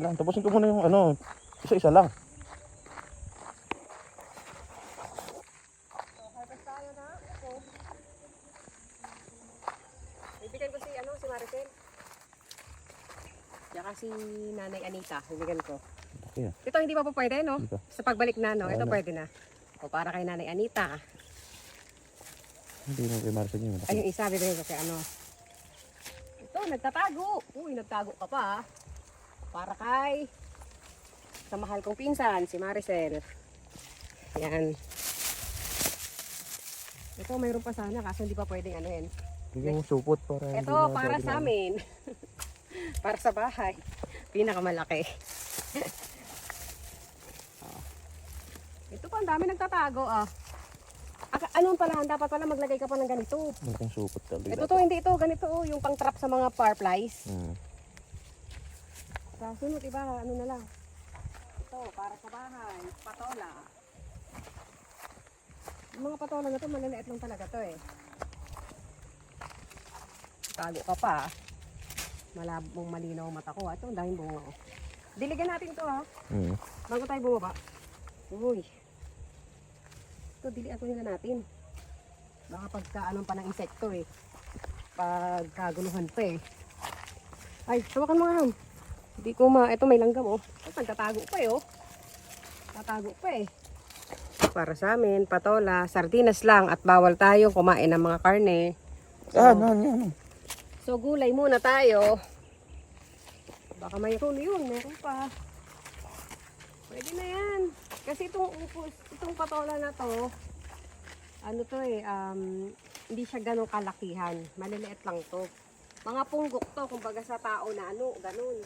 lang. Tapusin ko muna yung ano, isa-isa lang. Harvest tayo na. Ako. Bibigyan ko si Maricel. Tsaka si Nanay Anita. Bibigyan ko. Okay. Ito hindi pa po pwede, no? Dito. Sa pagbalik na, no? Ito Ano? pwede na. O para kay Nanay Anita. Hindi mo kay Marcel yun. Ay, yung isa, bibigyan ko kay ano. Ito, nagtatago. Uy, nagtago ka pa. Para kay sa mahal kong pinsan, si Maricel. Yan. Ito, mayroon pa sana kaso hindi pa pwedeng ano yan. Bigyan mo supot para hindi Ito, na para pwede sa na- amin. Para sa bahay. Pinakamalaki. Ito pa, ang dami nagtatago ah. Anong pala, dapat pala maglagay ka pa ng ganito. Malaking supot talaga. Ito to, hindi ito, ganito oh, yung pang trap sa mga fireflies. Sa sunod, iba, ano na lang. Ito, para sa bahay, patola. Yung mga patola na to, maliliit lang talaga to eh. Tago ka pa. Malabong malinaw ang mata ko. Ito, ang daming bunga oh. Diligan natin to ha. Bago tayo bumaba. Uy. Ito, diligan ko nila natin. Baka pagkaanong pa ng insekto eh. Pagkaguluhan pa eh. Ay, tawakan mo nga ham. Hindi ko ito may langgam oh. Ito, nagtatago pa eh oh. Tatago pa eh. Para sa amin, patola, sardinas lang at bawal tayo kumain ng mga karne. So gulay muna tayo. Baka mayroon yun, meron pa. Pwede na yan. Kasi itong patola na to, ano to eh, hindi siya ganong kalakihan. Maliliit lang to. Mga punggok to, kumbaga sa tao na ano, ganon.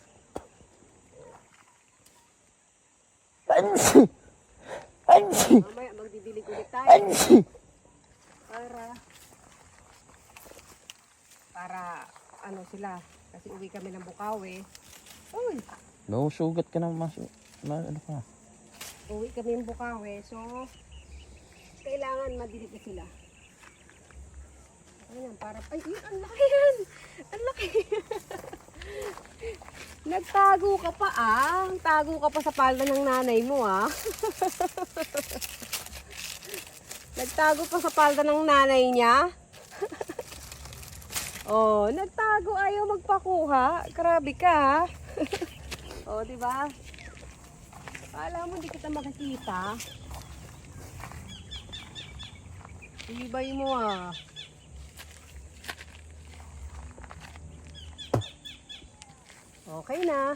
Mamaya magdidilig ulit tayo. Para ano sila, kasi uwi kami ng Bukawi. Uy, No, sugat ka na ano ka. uwi kami ng Bukawi, so kailangan madilig na sila. Ayan, para, ay, yun, ang laki yan! Ang laki! Nagtago ka pa ah. Tago ka pa sa palda ng nanay mo ah. Nagtago pa sa palda ng nanay niya. Oh, nagtago, ayaw magpakuha. Grabe ka. Oh, di ba? Alam mo, hindi kita makikita. Ibay mo ah. Okay na.